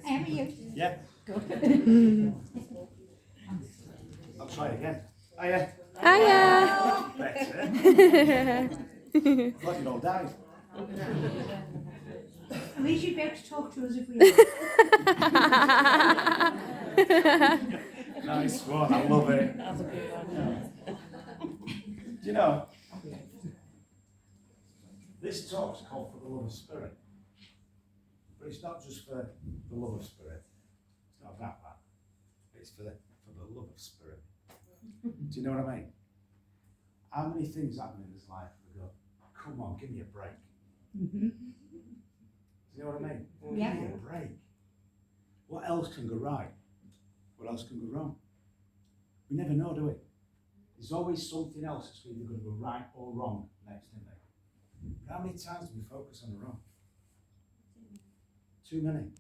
How are you? Yeah, Good. I'll try again. Oh yeah. Hiya! Better. Thought you'd all died. At least you'd be able to talk to us if we are. Nice one, I love it. That's a good one. Do you know, this talk's called For the Love of Spirit. But it's not just for the love of spirit. It's not about that. It's for the love of spirit. Do you know what I mean? How many things happen in this life we go, come on, give me a break. Mm-hmm. Do you know what I mean? Yeah. Give me a break. What else can go right? What else can go wrong? We never know, do we? There's always something else that's either going to go right or wrong next, isn't there? But how many times do we focus on the wrong? Too many.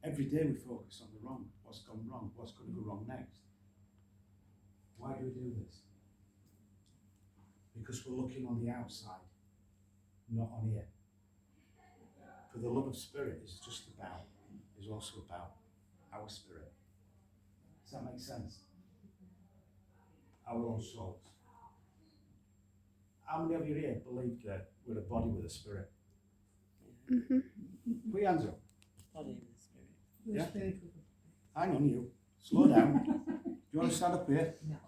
Every day we focus on the wrong. What's gone wrong? What's going to go wrong next? Why do we do this? Because we're looking on the outside, not on here. For the love of spirit is also about our spirit. Does that make sense? Our own souls. How many of you here believe that we're a body with a spirit? Put your hands up. Body and the spirit. Yeah. Spirit. Hang on, you. Slow down. Do you want to stand up here? No.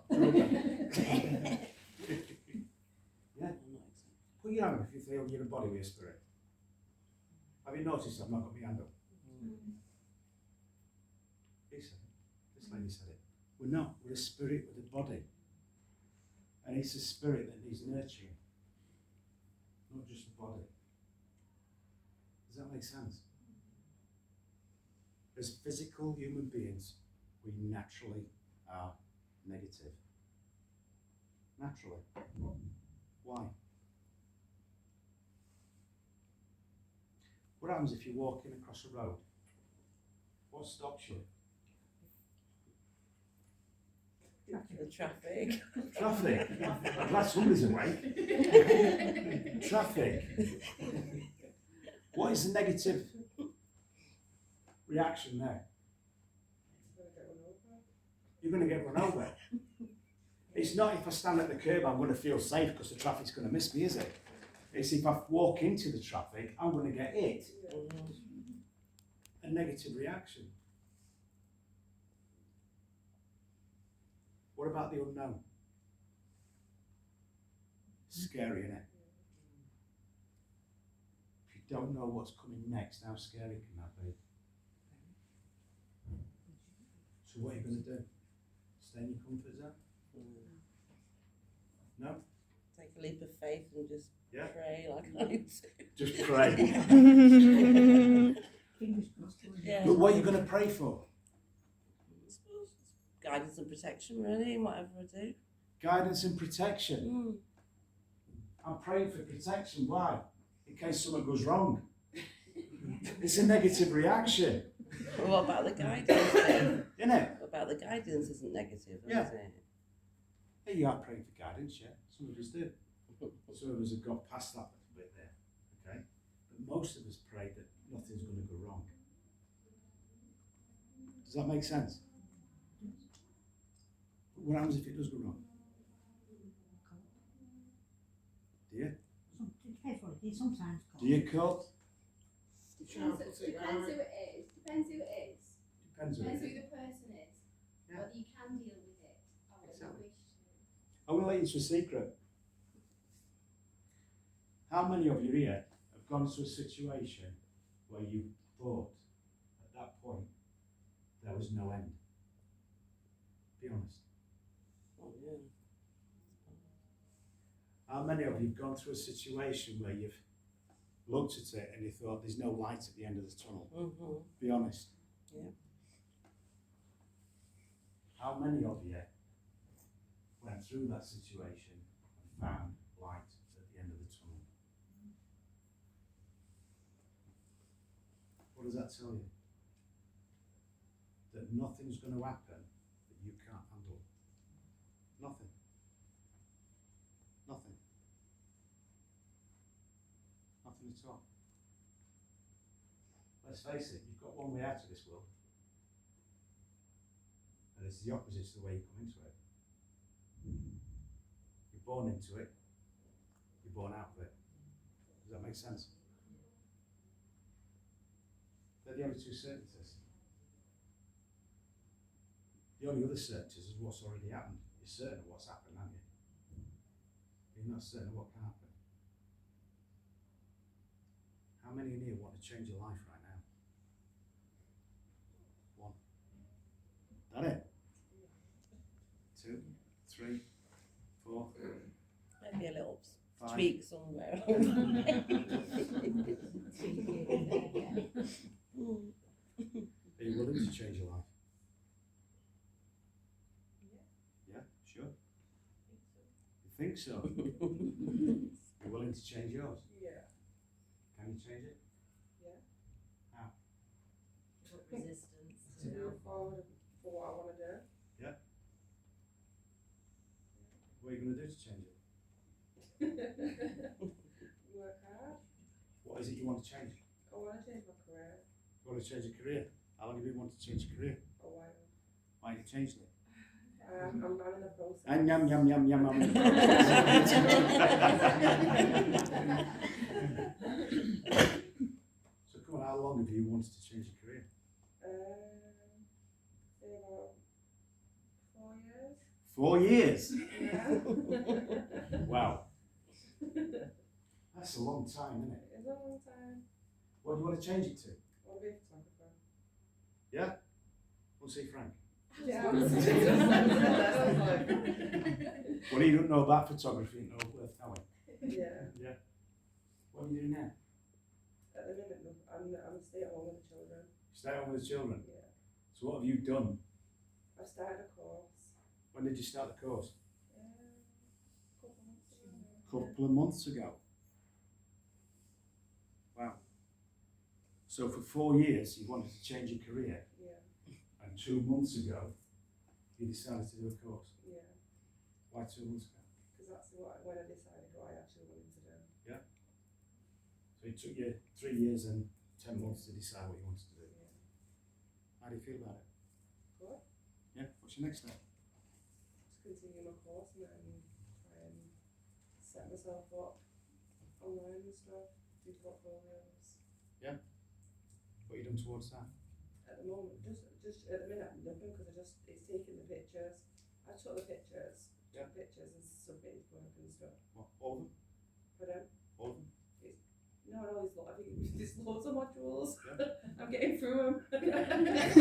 Yeah. I'm not Put your hand up if you feel you're a body with a spirit. Have you noticed I've not got my hand up? He said it. This lady said it. We're not. We're a spirit with a body. And it's a spirit that needs nurturing. Not just a body. Does that make sense? As physical human beings, we naturally are negative. Naturally. Why? What happens if you're walking across a road? What stops you? The traffic. Traffic. I'm glad somebody's awake. Traffic. What is the negative reaction there? You're going to get run over. It's not if I stand at the curb I'm going to feel safe because the traffic's going to miss me, is it? It's if I walk into the traffic, I'm going to get hit. A negative reaction. What about the unknown? Scary, isn't it? If you don't know what's coming next, how scary can that be? So what are you going to do? Stay in your comfort zone? No? Take a leap of faith and just Yeah. pray like I do. Just pray. Fingers crossed. Yeah. But what are you going to pray for? I suppose guidance and protection, really, in whatever I do. Guidance and protection. I'm praying for protection. Why? In case something goes wrong. It's a negative reaction, But what about the guidance then? isn't it? What about the guidance isn't negative, Yeah. is it? Yeah, you are praying for guidance, yeah. Some of us do. Some of us have got past that little bit there, okay? But most of us pray that nothing's going to go wrong. Does that make sense? What happens if it does go wrong? Do you? Depends what it is. Sometimes cold. Do you cope? Depends who it is. Depends who it is. Depends on Depends who it. the person is. Yeah. Whether you can deal with it or whether Exactly. you wish to. I'm going to let you into a secret. How many of you here have gone to a situation where you thought at that point there was no end? Be honest. Oh, yeah. How many of you have gone through a situation where you've looked at it and you thought there's no light at the end of the tunnel? Be honest. Yeah. How many of you went through that situation and found light at the end of the tunnel? What does that tell you? That nothing's going to happen that you can't handle. Nothing. Nothing. Nothing at all. let's face it, you've got one way out of this world. And it's the opposite to the way you come into it. You're born into it, you're born out of it. Does that make sense? They're the only two certainties. The only other certainties is what's already happened. You're certain of what's happened, aren't you? You're not certain of what can happen. How many in here want to change your life right now? One. That it? 2, 3, 4, Maybe a little 5. tweak somewhere. Are you willing to change your life? Yeah, sure. You think so? You're willing to change yours? Yeah. Can you change it? Resistance. To move forward for what I want to do. What are you going to do to change it? Work hard. What is it you want to change? I want to change my career. You want to change your career? How long have you wanted to change your career? A while. Why have you changed it? I'm in the process. And yum yum yum yum yum. So come on, how long have you wanted to change your career? Say about 4 years. 4 years? Yeah. Wow. That's a long time, isn't it? It's a long time. What do you want to change it to? I want to be a photographer. Yeah? Want to see Frank? Yeah. What do you don't know about photography and know worth knowing? Yeah. Yeah. What do you do now? At the minute, I'm a stay at home with the children. Stay at home with the children. Yeah. So what have you done? I've started a course. When did you start the course? A couple months ago. Couple of months ago. Wow. So for 4 years you wanted to change your career, Yeah. and 2 months ago you decided to do a course. Yeah. Why 2 months ago? Because that's when I decided what I actually wanted to do. So it took you 3 years and 10 months to decide what you wanted to do. Yeah. How do you feel about it? Good. Yeah. What's your next step? Just continue my course and then try and set myself up online and stuff, do portfolios. What have you done towards that? At the moment, just at the minute, nothing because it's taking the pictures. I took the pictures, Yeah. took pictures and submitted work and stuff. What, all of them? But All of them? no, I think there's loads of modules. Yeah. I'm getting through them. Alright.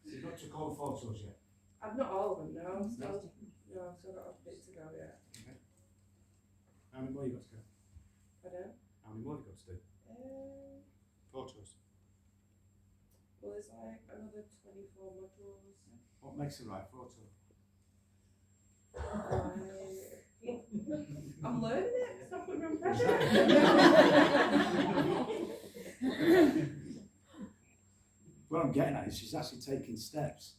So you've not took all the photos yet? I've not all of them, no. I've still got a bit to go yet. How many more you got to go? Pardon? How many more have you got to do? Photos. Well, there's like another 24 modules. What makes the right photo? I'm learning it. Stop putting me on pressure. What I'm getting at is she's actually taking steps.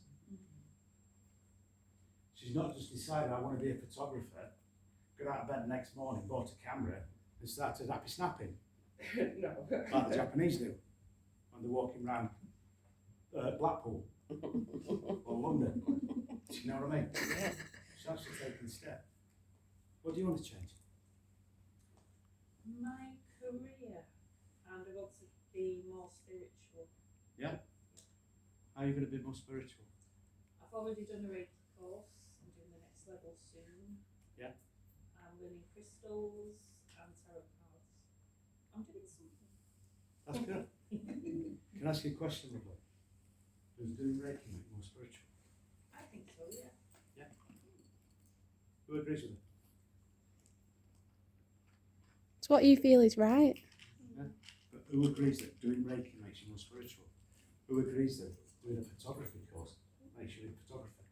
She's not just decided I want to be a photographer, got out of bed the next morning, bought a camera and started happy snapping, No. like the Japanese do when they're walking around Blackpool or London. Do you know what I mean? Yeah. She's actually taking steps. What do you want to change? My career, and I want to be more spiritual. How are you going to be more spiritual? I've already done a Reiki course. I'm doing the next level soon. Yeah. I'm learning crystals and tarot cards. I'm doing something. That's good. Can I ask you a question, lovely? Does doing Reiki make you more spiritual? I think so, yeah. Who agrees with it? It's what you feel is right. But who agrees that doing Reiki makes you more spiritual? Who agrees that doing a photography course makes you a photographer?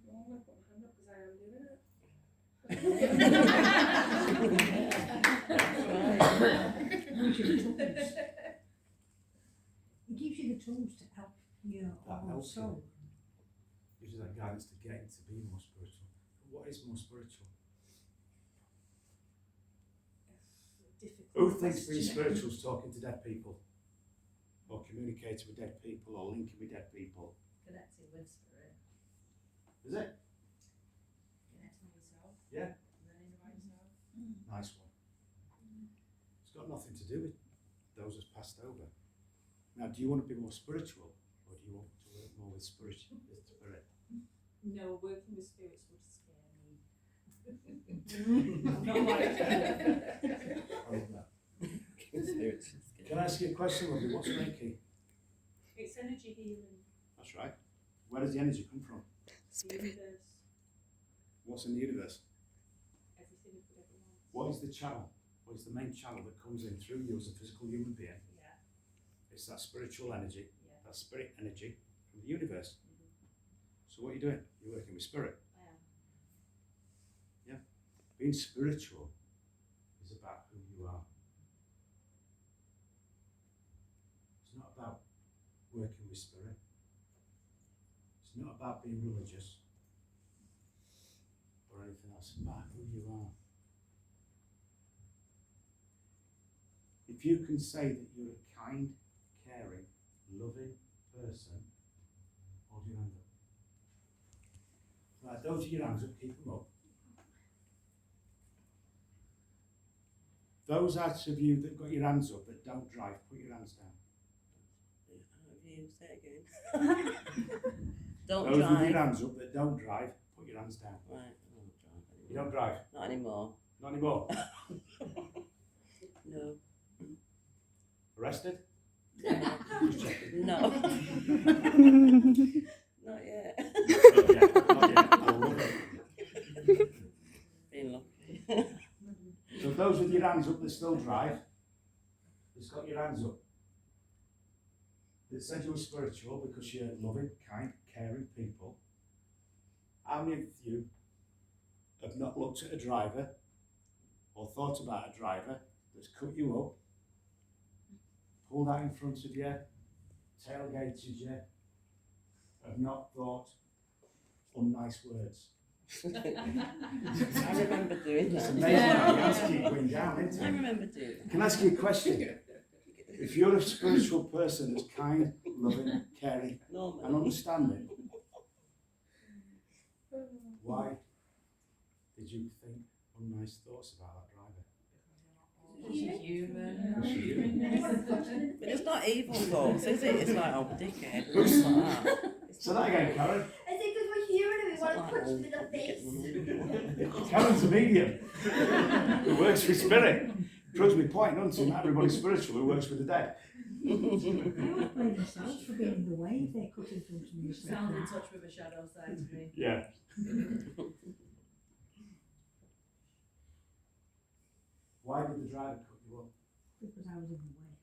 No, I'm going to put my hand up because I am doing it. It gives you the tools to help your That own helps you. soul. Gives you that guidance to get into being more spiritual. But what is more spiritual? Difficult Who thinks being spiritual is talking to dead people? Or communicating with dead people, or linking with dead people? Connecting with spirit. Is it? Connecting with yourself. Yeah. Learning about yourself. Nice one. It's got nothing to do with those that's passed over. Now, do you want to be more spiritual, or do you want to work more with spirit? No, working with spirits would scare me. I'm not like that. I love that. Can I ask you a question, lovely? What's Reiki? It's energy healing. That's right. Where does the energy come from? The universe, What's in the universe? everything for everyone. What is the channel? What is the main channel that comes in through you as a physical human being? Yeah, It's that spiritual energy, yeah. that spirit energy from the universe. So what are you doing? You're working with spirit. I am. Being spiritual is about who you are. It's not about working with spirit. It's not about being religious or anything else. It's about who you are. If you can say that you're a kind, caring, loving person, hold your hand up. Right, those are your hands up, keep them up. Those out of you that got your hands up that don't drive, put your hands down. You say it again. Don't Those with drive. your hands up that don't drive, put your hands down. Right, I don't drive You anymore. don't drive? Not anymore. Not anymore. No. Arrested? No. Just checking. No. Not yet. Not yet, not yet. I love it. Being lucky. So those with your hands up that still drive, that's got your hands up, that said you were spiritual because you're loving, kind, caring people, how many of you have not looked at a driver or thought about a driver that's cut you up, pulled out in front of you, tailgated you, have not thought unnice words? I remember doing It's that. amazing how the hands keep going down, isn't I it? remember doing that. Can I ask you a question? If you're a spiritual person that's kind, loving, caring, and Normally. understanding, why did you think unnice thoughts about that driver? She's human. But it's not evil thoughts, is it? It's like, oh, dickhead. Who's- It's like that. It's So that again, Karen. I think because we're human and we it's want not to like, punch oh, them in the face. Karen's a medium who works with spirit. Proves me point, doesn't it? Not everybody's spiritual who works with the dead. I always blame myself for being in the way if they're cut in front of me. Sounds in touch with a shadow side to me. Yeah. Why did the driver cut you up? Because I was in the way.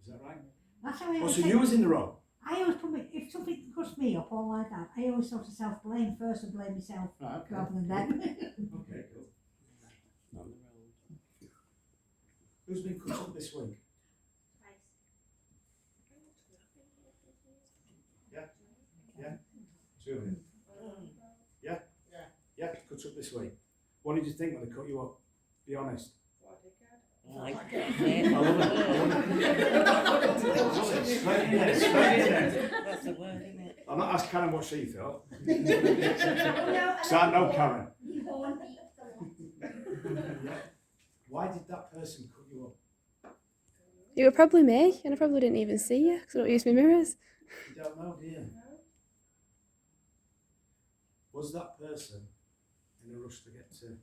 Is that right? That's how I Oh, always so say- you was in the wrong? I always put me, if something cuts me up or like that, I always sort of self-blame first and blame myself Right, okay. rather than them. Okay, cool. Not on the road. Who's been cut up this week? Two of you. Yeah, cut up this week. What did you think when they cut you up? Be honest. What a dickhead. Like I love it. Straight in there, straight in there. That's the word, isn't it? I'll not ask Karen what she thought. No, So I know Karen. You won't beat the one. Why did that person cut you up? It were probably me, and I probably didn't even see you because I don't use my mirrors. You don't know, do you? Was that person in a rush to get to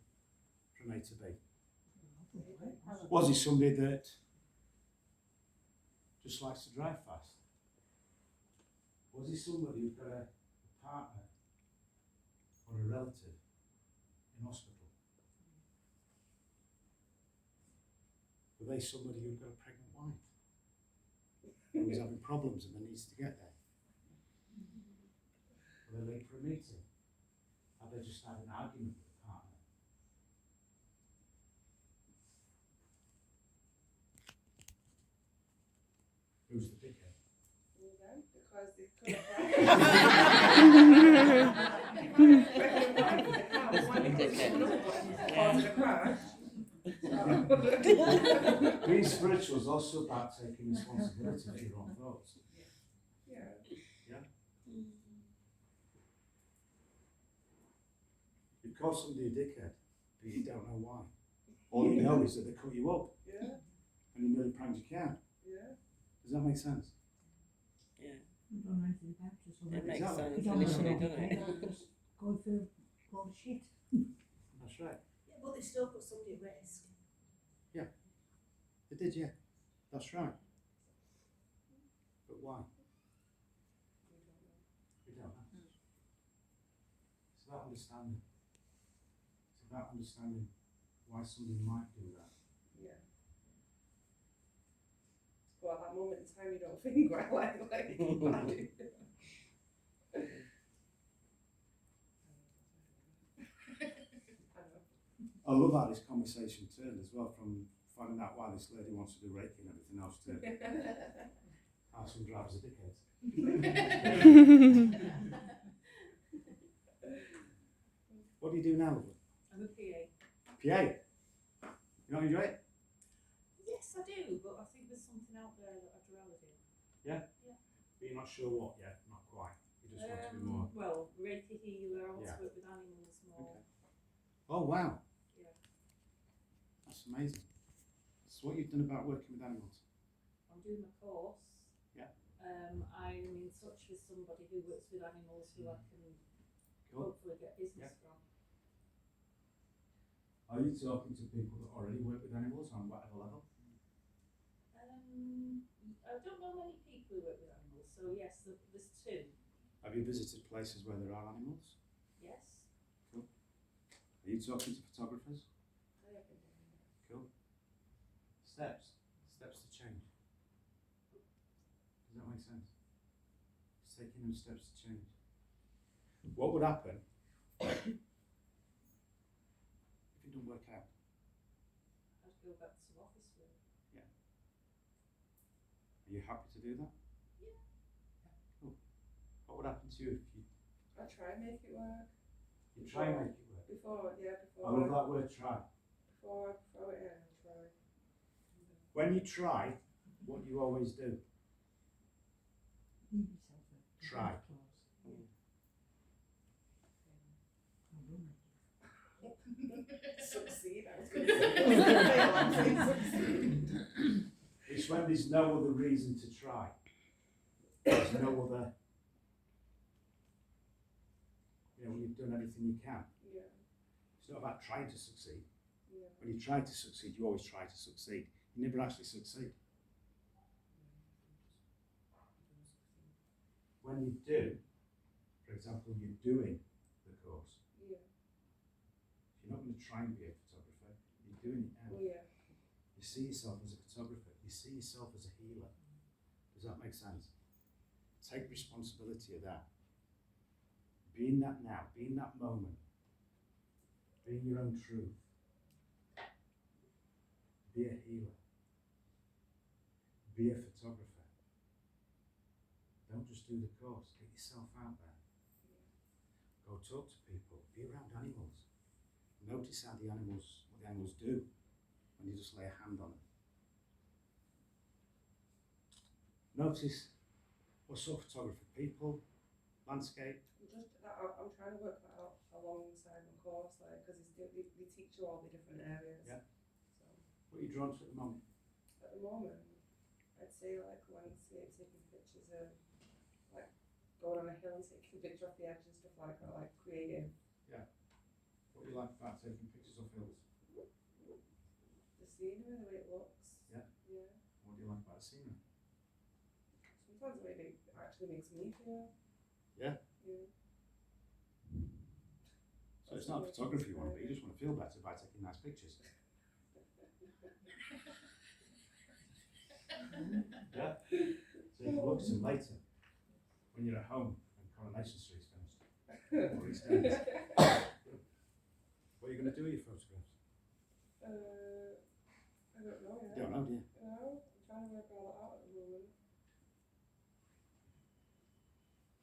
from A to B? Was he somebody that just likes to drive fast? Was he somebody who's got a partner or a relative in hospital? Were they somebody who'd got a pregnant wife who was having problems and then needs to get there? Were they late for a meeting? Have they just had an argument with the partner? Who's the dickhead? Well then, because they couldn't Dickhead. causing a crash. Being spiritual is also about taking responsibility for your own thoughts. Yeah. You call somebody a dickhead, but you don't know why. All you know is that they cut you up Yeah. and you nearly pranked your cat. Yeah. Does that make sense? Yeah, We don't know anything about it. So it we makes Exactly. sense don't initially, know doesn't it? just go through bullshit. That's right. Yeah, but they still put somebody at risk. They did, yeah. That's right. But why? We don't know. It's about understanding. It's about understanding why somebody might do that. Yeah. Well, at that moment in time, you don't think right, like I know. I love how this conversation turned as well, from finding out why this lady wants to do Reiki and everything else to how some drivers are dickheads. What do you do now, lovely? I'm a PA. PA? You don't enjoy it? Yes, I do, but I think there's something out there that I'd rather do. But you're not sure what yet? Not quite. You just want to be more. Well, Reiki healer, I want Yeah. to work with animals more. Okay. Oh wow. Yeah. That's amazing. So what you've done about working with animals? I'm doing my course. Yeah. I'm in touch with somebody who works with animals who I can Cool. hopefully get business from. Are you talking to people that already work with animals on whatever level? I don't know many people who work with animals, so yes, there's two. Have you visited places where there are animals? Yes, Are you talking to photographers? I have been doing that. Cool. Steps to change. Does that make sense? It's taking them steps to change. What would happen if it didn't work out? I'd go back to office work. Are you happy to do that? Yeah. Cool. What would happen to you if you I try and make it work. try and make it work? Before, I love that word, try. Before I throw it in, I try. When you try, what you always do, Leave yourself a Try. clause. Mm. Succeed, I was going to say. I'm saying succeed. it's when there's no other reason to try. There's no other, when you've done everything you can. Yeah, It's not about trying to succeed. yeah. When you try to succeed, you always try to succeed. You never actually succeed. When you do, for example, you're doing the course, Yeah, you're not going to try and be a photographer, you're doing it now. yeah. You see yourself as a photographer, you see yourself as a healer. Does that make sense? Take responsibility of that. Be in that now, be in that moment. Be in your own truth. Be a healer. Be a photographer. Don't just do the course, get yourself out there. Go talk to people, be around animals. Notice how what the animals do when you just lay a hand on them. Notice what sort of photography, people, landscape. I'm trying to work that out alongside my course, like, because they teach you all the different areas. Yeah. So What are you drawn to at the moment? at the moment, I'd say like landscape, taking pictures of like going on a hill and taking a picture off the edge and stuff like that, like creative. What do you like about taking pictures of hills? The scenery, the way it looks. Yeah. Yeah. What do you like about the scenery? Sometimes the way it actually makes me feel. Yeah. Yeah. So it's not photography you want to be, you just want to feel better by taking nice pictures. Yeah. So you can look at them later when you're at home and Coronation Street's finished. Or EastEnders. What are you going to do with your photographs? I don't know yet. You don't know, do you? No, I'm trying to work all that out at the moment.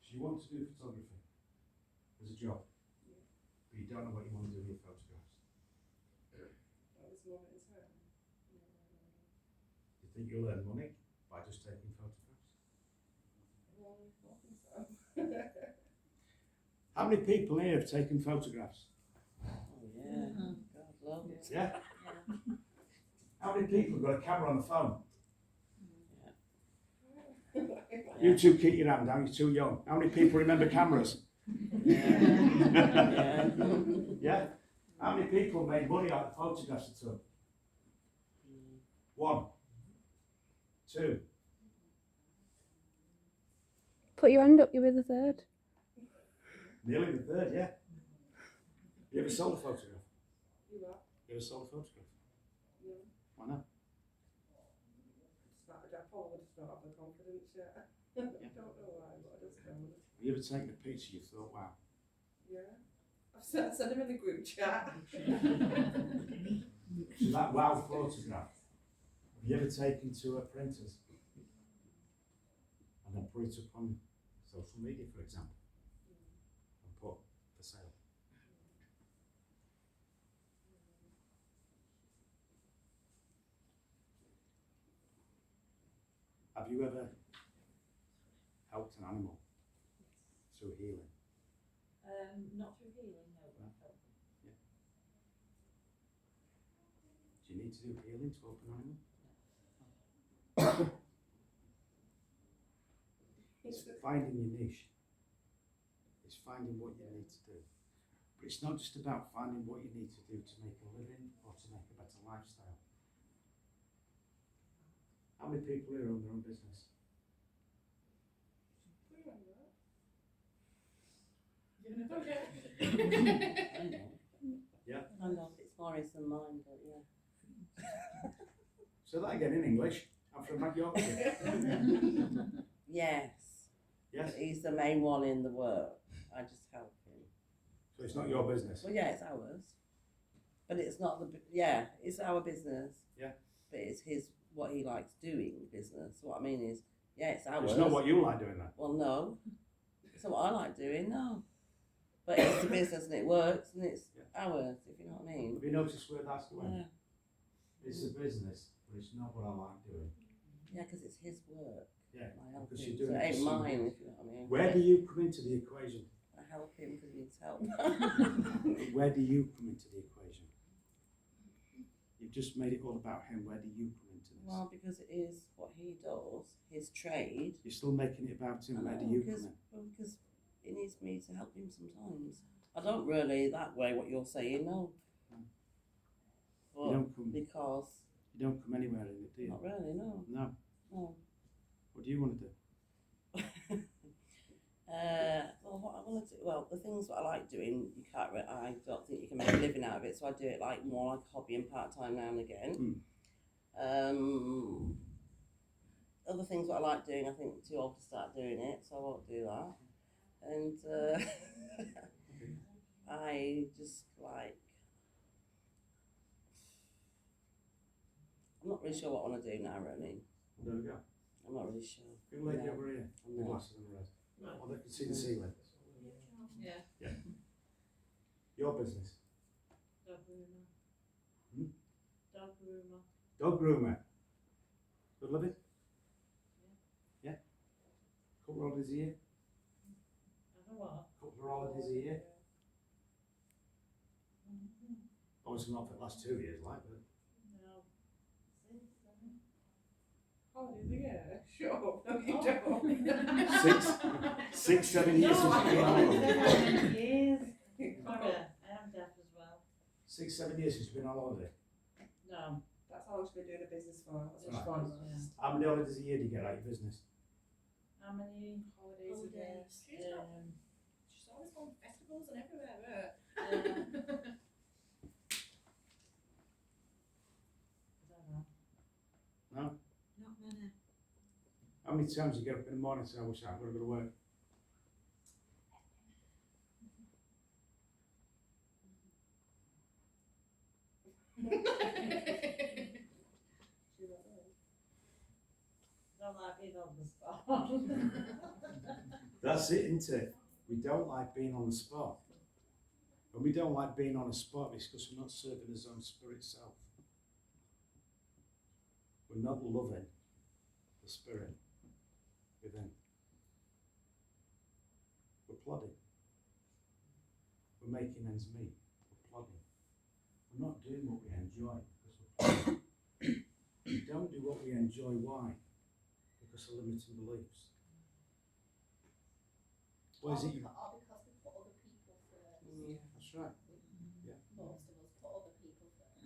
So you want to do photography as a job, Yeah. but you don't know what you want to do with your photographs. At this moment in think you'll earn money by just taking photographs? Well, I think so. How many people here have taken photographs? Oh, yeah. God, loads. Yeah. Yeah. How many people have got a camera on the phone? Yeah. You two keep your hand down, you're too young. How many people remember cameras? Yeah. Yeah? How many people made money out of photographs they took? 1, 2. Put your hand up, you'll be the third. Nearly the third, yeah. You ever sold a photograph? You what? You ever sold a photograph? No. Why not? Just not, I probably just don't have the confidence yet. I don't know why, but I just don't. Have you ever taken a picture you thought, wow? Yeah. I've sent him in the group chat. So that wow photograph, have you ever taken to a printers and then put it up on social media, for example, and put for sale? Have you ever helped an animal through healing? Not through healing, no, but I've helped them. Do you need to do healing to help an animal? It's finding your niche. It's finding what you need to do. But it's not just about finding what you need to do to make a living or to make a better lifestyle. How many people here own their own business? I know. Yeah. I know it's Morris and mine, but yeah. Say that again in English. I'm from Mount Yorkshire. Yes. Yes? He's the main one in the work. I just help him. So it's not your business? Well, yeah, it's ours. But it's not yeah, it's our business. Yeah. But it's his, what he likes doing business. What I mean is, yeah, it's ours. It's not what you like doing that. Well, no. It's not what I like doing, no. But it's the business and it works and it's ours, if you know what I mean. Have you noticed where that's going? Yeah, It's a business, but it's not what I like doing. yeah, because it's his work. Yeah, I help because him. you're doing So it it ain't for somebody mine, else. if you know what I mean. Where do you come into the equation? I help him because he needs help. Where do you come into the equation? You've just made it all about him. Where do you come into this? Well, because it is what he does, his trade. You're still making it about him. I Where do know, you because, come in? well, because it needs me to help him sometimes. I don't really that way what you're saying, no. No. But You don't come. because You don't come anywhere in it, do you? not really, no. No. No. What do you want to do? Well, what I want to do, well, the things that I like doing, you can't. I don't think you can make a living out of it, so I do it like more like a hobby and part time now and again. Other things that I like doing, I think I'm too old to start doing it, so I won't do that. And I just like. I'm not really sure what I want to do now, really. There we go. I'm not really sure. Good lady No. over here. I'm The not. glasses on the red. Oh, they can see the ceiling. Yeah. Your business. Dog groomer. Hmm? Dog groomer. Dog groomer. Good living? Yeah. Couple of holidays a year? I know what? Couple of holidays a year? Obviously not for the last 2 years, like, but No. 6, 7. Oh, did you? Shut up. No, you don't. 6, 7 years since you've been on holiday. Years. Sorry, I am deaf as well. 6, 7 years since you've been on holiday. No. That's how long she's been doing a business for. That's Right. what she wants. How many holidays a year do you get out of your business? How many Holidays a year. holidays? She's always going to festivals and everywhere. I don't know. No? Not many. How many times do you get up in the morning and say, I wish I would have go to work? Don't like being on the spot. That's it, isn't it? We don't like being on the spot. And we don't like being on a spot because we're not serving His own Spirit self. We're we're not loving the spirit within. We're plodding. We're making ends meet. We're plodding. We're not doing what we enjoy because we're plodding. We don't do what we enjoy. Why? Because of limiting beliefs. What is it you... Or because we put other people first. Yeah. That's right. Most of us put other people first.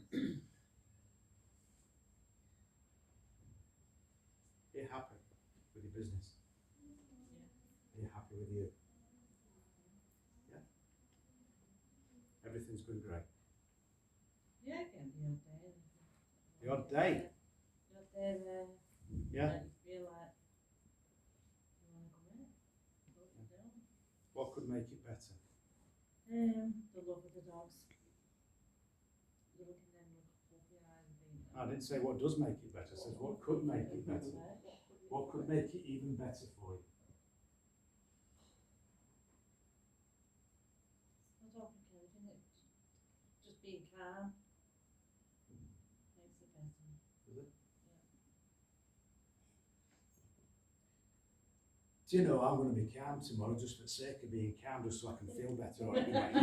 Are you happy with your business? Are you happy with you? Yeah? Everything's going great. Yeah, again, the odd day. The odd day? The odd day there. Yeah? And you feel like you want to come in. Close it down. What could make it better? The love of the dogs. You look at them with fluffy eyes and think, I didn't say what does make it better. I said what could make it better. What could make it even better for you? It's not encouraging it. Just being calm makes it better. Is it? Do you know, I'm going to be calm tomorrow just for the sake of being calm, just so I can feel better. Or it'll make me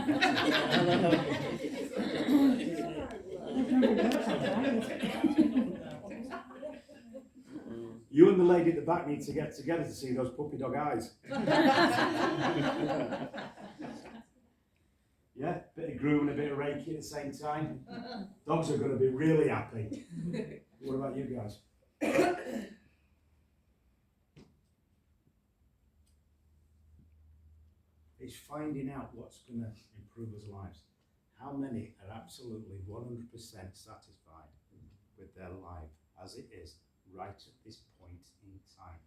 better. You and the lady at the back need to get together to see those puppy dog eyes. Yeah, bit of grooming, a bit of reiki at the same time. Dogs are going to be really happy. What about you guys? It's finding out what's going to improve us lives. How many are absolutely 100% satisfied with their life as it is right at this point in time?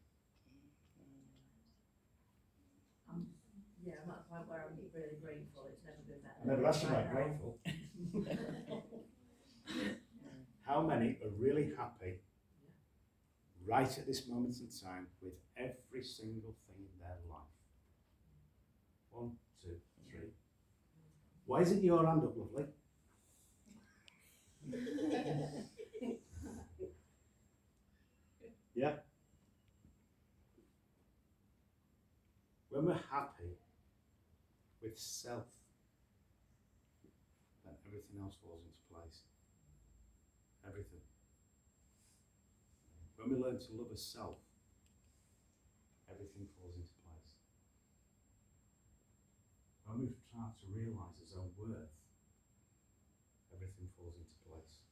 Yeah, I'm at the point where I'm really grateful. It's never been better. I never asked you about grateful. How many are really happy right at this moment in time with every single thing in their life? 1, 2, 3. Why isn't your hand up, lovely? Yeah? When we're happy with self, then everything else falls into place. Everything. When we learn to love a self, everything falls into place. When we start to realise his own worth, everything falls into place.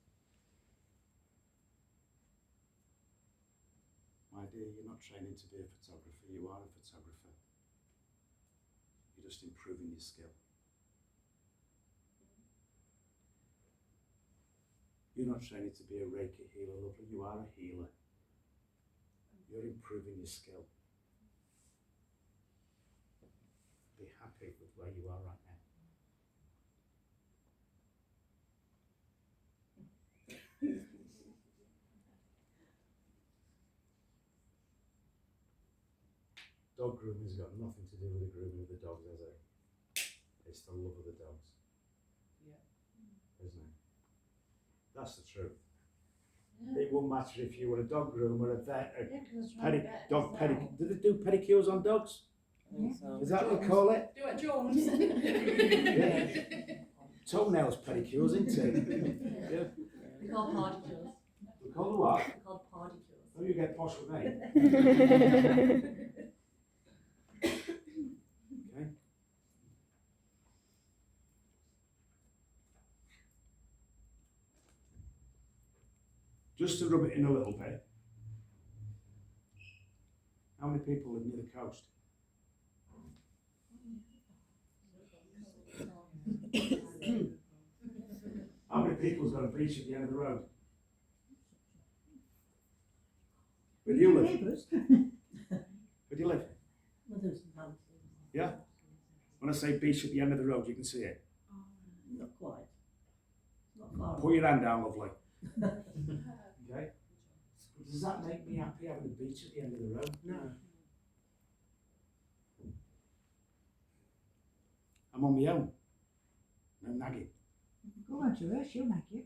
My dear, you're not training to be a photographer, you are a photographer. You're just improving your skill. You're not training to be a Reiki healer, lovely, you are a healer. You're improving your skill. Be happy with where you are right now. Dog grooming's got nothing to do with the grooming of the dogs, has it? It's the love of the dogs. Yeah. Isn't it? That's the truth. It wouldn't matter if you were a dog groomer, a vet, a dog pedicure. Do they do pedicures on dogs? I think so. Is that what they call it? Do it, Jones. Toenails pedicures, isn't it? Yeah. They're called particles. We call them what? They're called particles. Oh, you get posh with me. Okay. Just to rub it in a little bit. How many people live near the coast? How many people's got a beach at the end of the road? Where do you live? Neighbours. Where do you live? Yeah. When I say beach at the end of the road, you can see it. Not quite. Not far. Put your hand down, lovely. Okay? Does that make me happy having a beach at the end of the road? No. I'm on my own. No nagging. Go on to her, she'll make you.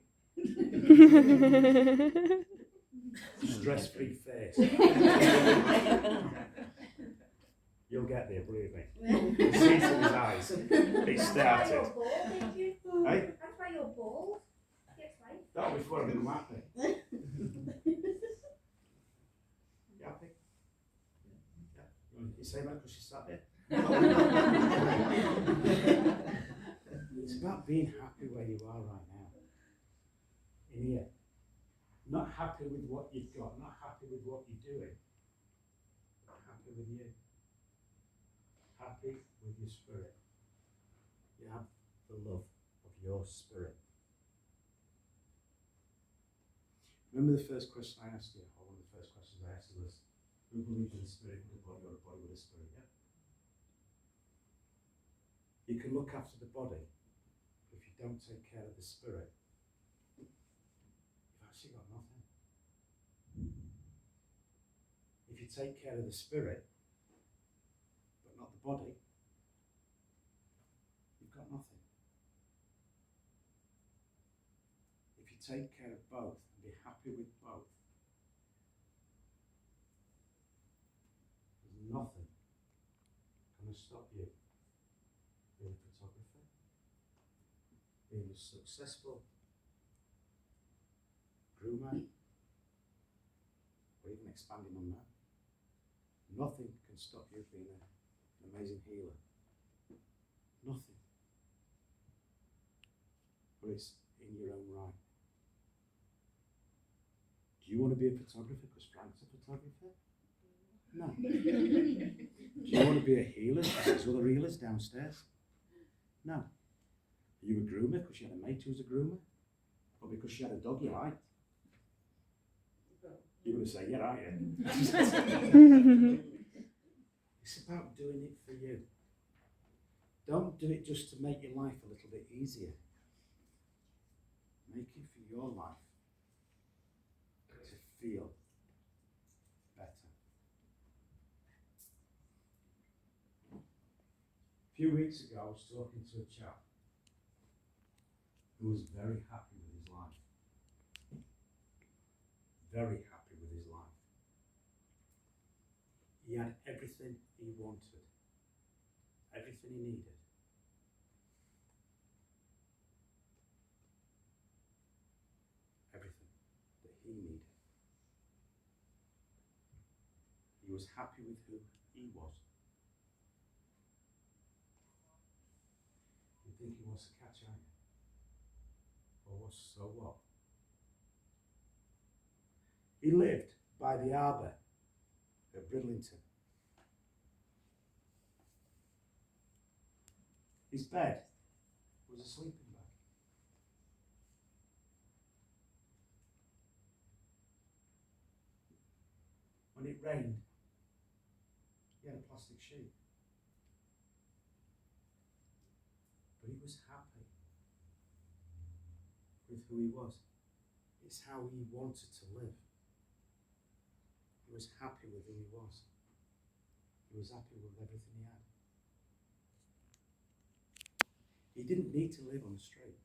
stress-free face. You'll get there, believe me. You see it in his eyes. It That's why started. you're bald, ain't you? Hey, That's why you're bald. That's right. that was before I become happy. You happy? Yeah. You say that because she sat there? It's about being happy where you are right now. In here. Not happy with what you've got, not happy with what you're doing. But happy with you. Happy with your spirit. You have the love of your spirit. Remember the first question I asked you, or one of the first questions I asked you was, who believes in a spirit with a body or a body with a spirit? Yeah? You can look after the body, but if you don't take care of the spirit, you've actually got nothing. If you take care of the spirit, but not the body, you've got nothing. If you take care of both and be happy with both, there's nothing going to stop you being a photographer, being a successful groomer, or even expanding on that. Nothing can stop you being an amazing healer. Nothing. But it's in your own right. Do you want to be a photographer because Frank's a photographer? No. Do you want to be a healer because there's other healers downstairs? No. Are you a groomer because you had a mate who was a groomer? Or because you had a dog you liked? You're going to say, yeah, I am. It's about doing it for you. Don't do it just to make your life a little bit easier. Make it for your life to feel better. A few weeks ago, I was talking to a chap who was very happy with his life. Very happy with his life. He had everything he wanted, everything he needed. Everything that he needed. He was happy with who he was. You think he wants to catch on? Or what's so what? He lived by the harbour at Bridlington. His bed was a sleeping bag. When it rained, he had a plastic sheet. But he was happy with who he was. It's how he wanted to live. He was happy with who he was. He was happy with everything he had. He didn't need to live on the street.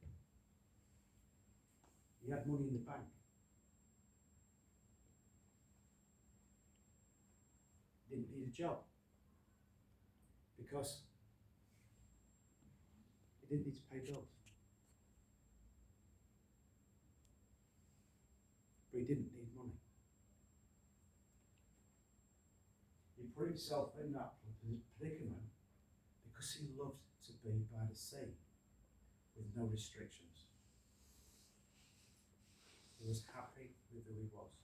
He had money in the bank. He didn't need a job because he didn't need to pay bills. But he didn't need money. He put himself in that predicament because he loved to be by the sea with no restrictions. He was happy with who he was.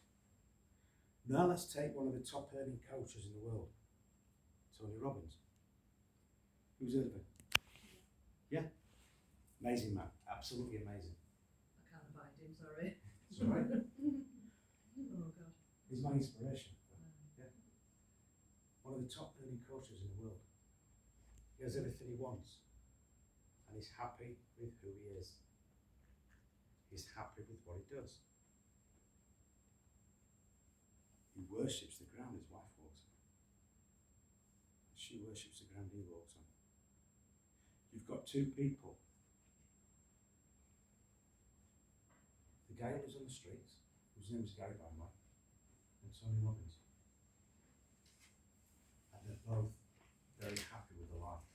Now let's take one of the top earning coaches in the world, Tony Robbins. Who's heard of him? Yeah? Amazing man, absolutely amazing. I can't find him, sorry. It's all right. Oh god. He's my inspiration. Yeah. One of the top earning coaches in the world. He has everything he wants. And he's happy with who he is. He's happy with what he does. He worships the ground his wife walks on. She worships the ground he walks on. You've got two people. The guy who lives on the streets, whose name is Gary, by the way, and Tony Robbins. And they're both very happy with their life.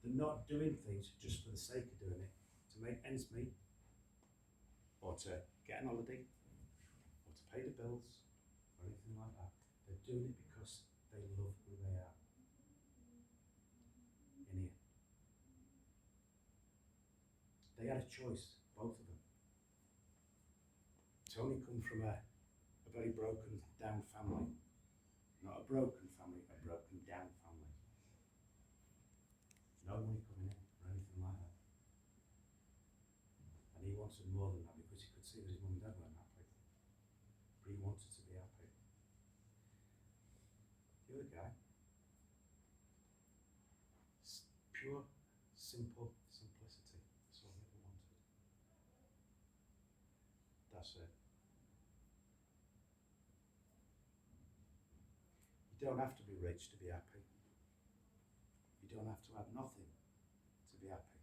They're not doing things just for the sake of doing it, to make ends meet, or to get an holiday, or to pay the bills, or anything like that. They're doing it because they love who they are. In here. They had a choice, both of them. Tony come from a very broken down family. Not a broken family, a broken down family. No money coming in or anything like that. And he wanted more than that because he could see that his mum and dad weren't happy. But he wanted to be happy. The other guy, pure, simple simplicity. That's all he ever wanted. That's it. You don't have to be rich to be happy. You don't have to have nothing to be happy.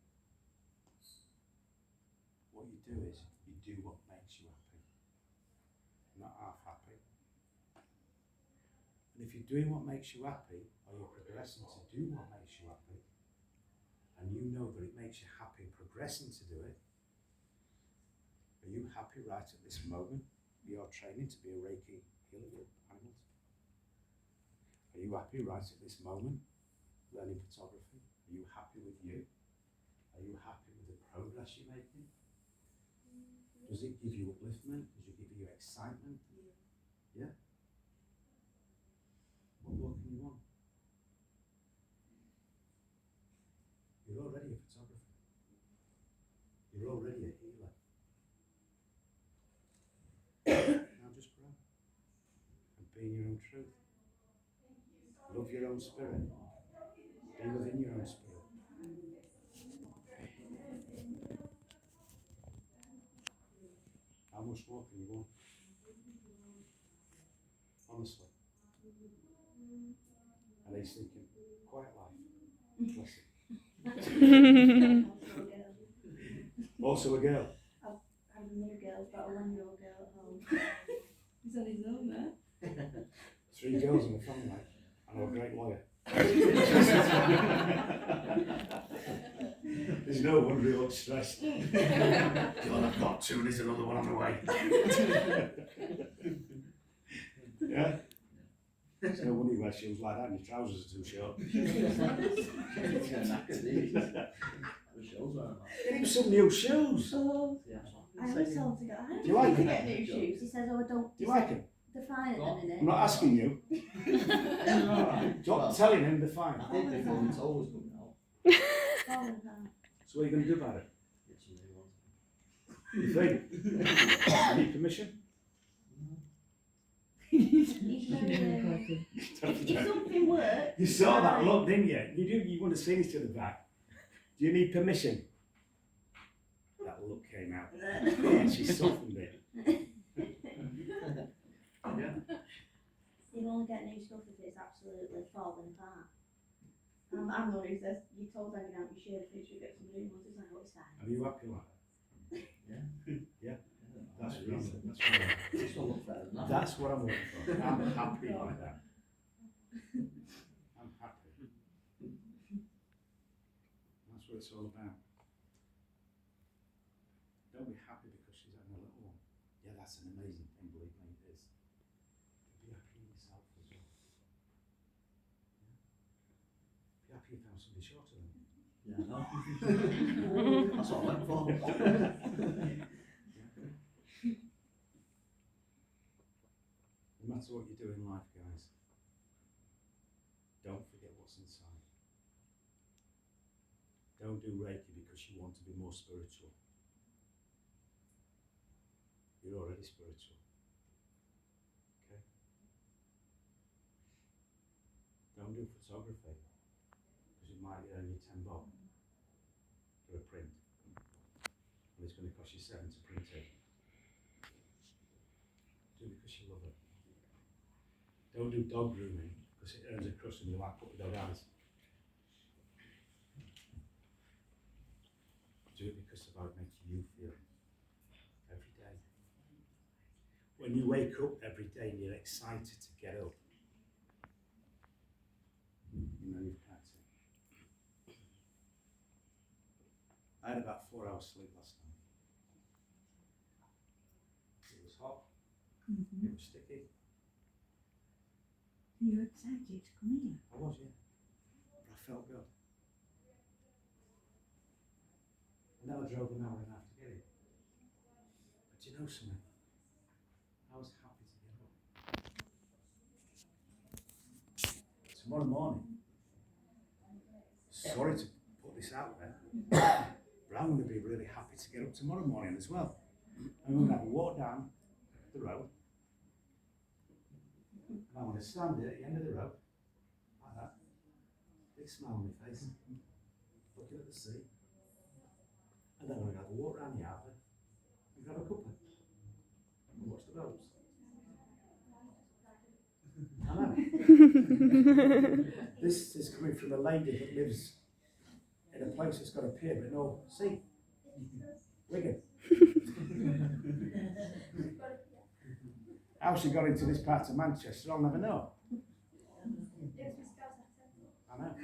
What you do is, you do what makes you happy. Not half happy. And if you're doing what makes you happy, or you're progressing to do what makes you happy, and you know that it makes you happy progressing to do it, are you happy right at this moment? You're training to be a Reiki healer for animals. Are you happy right at this moment learning photography? Are you happy with you? Are you happy with the progress you're making? Does it give you upliftment? Does it give you excitement? Yeah? What more can you want? You're already a photographer. You're already a healer. Now just grow and be in your own truth. Love your own spirit. Be within your own spirit. How much more can you want? Honestly. And he's thinking, quiet life. Bless him. Also a girl. I have a new girl, but a 1-year-old girl at home. He's on his own there. 3 girls in the family, and I'm a great lawyer. There's no wonder he looks stressed. God, I've got 2 and there's another one on the way. Yeah? There's no wonder you wear shoes like that and your trousers are too short. Get him some new shoes. So, I always told him to go, Do you like to them? get new shoes. He says, oh, I don't. Do you like him? They're fine at the minute. I'm not asking you. Stop telling him they're fine. I think they've always always coming out. Falling down. So what are you going to do about it? You think? You need permission? He's very, if something works. You saw that look, didn't you? You would have seen it to the back. Do you need permission? That look came out. And she softened it. Yeah. You'll only get new stuff if it's absolutely falling apart. I'm the one who says, you told hanging out your shirt, you should get some new ones. It's like, oh, it's fine. Are you happy like that? Yeah. That's what I'm That's what I'm looking for. I'm happy like that. I'm happy. That's what it's all about. Don't be happy because she's having a little one. Yeah, that's an amazing thing, believe me, it is. But be happy in yourself as well. Yeah? Be happy you found somebody shorter than you. Yeah, no. That's what I went for. No matter what you do in life, guys, don't forget what's inside. Don't do Reiki because you want to be more spiritual. You're already spiritual. Okay? Don't do photography because it might earn you 10 bob for a print. And it's going to cost you 7 to print it. Do it because you love it. Don't do dog grooming because it earns a crust and you like put the dog eyes. Do it because it's about making you feel every day. When when you wake up every day and you're excited to get up. You know, you've had to. I had about 4 hours sleep last night. It was hot, Mm-hmm. it was sticky. You're excited to come here. I was, yeah. But I felt good. And then I drove an hour and a half to get here. But do you know something? I was happy to get up. Tomorrow morning, sorry to put this out there, but I'm going to be really happy to get up tomorrow morning as well. I'm going to have a walk down the road. And I'm going to stand there at the end of the road, like that, big smile on my face, looking at the sea. And then I'm going to have a walk around the harbour and grab a cuppa and watch the boats. I know. This is coming from a lady that lives in a place that's got a pier but no sea. Wigan. How she got into this part of Manchester, I'll never know. I know.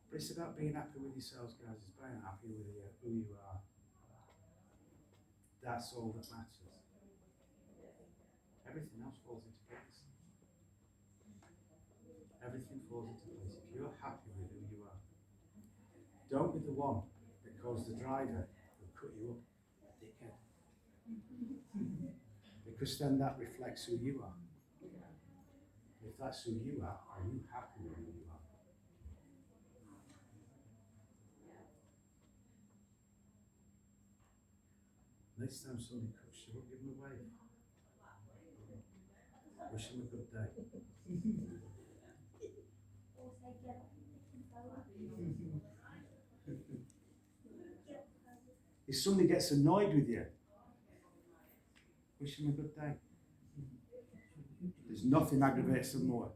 But it's about being happy with yourselves, guys. It's being happy with who you are. That's all that matters. Everything else falls into place. Everything falls into place. If you're happy with who you are, don't be the one that calls the driver who cut you up a dickhead. Because then that reflects who you are. If that's who you are you happy with who you are? Next time somebody cuts you up, give them a wave. Wish them a good day. If somebody gets annoyed with you, wish them a good day. There's nothing aggravates them more.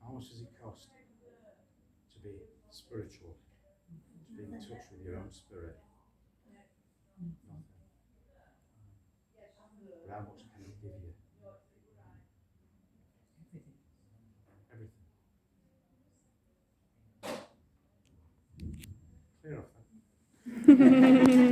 How much does it cost to be spiritual, to be in touch with your own spirit? Nothing. But how much can it give you? Everything. Clear off then.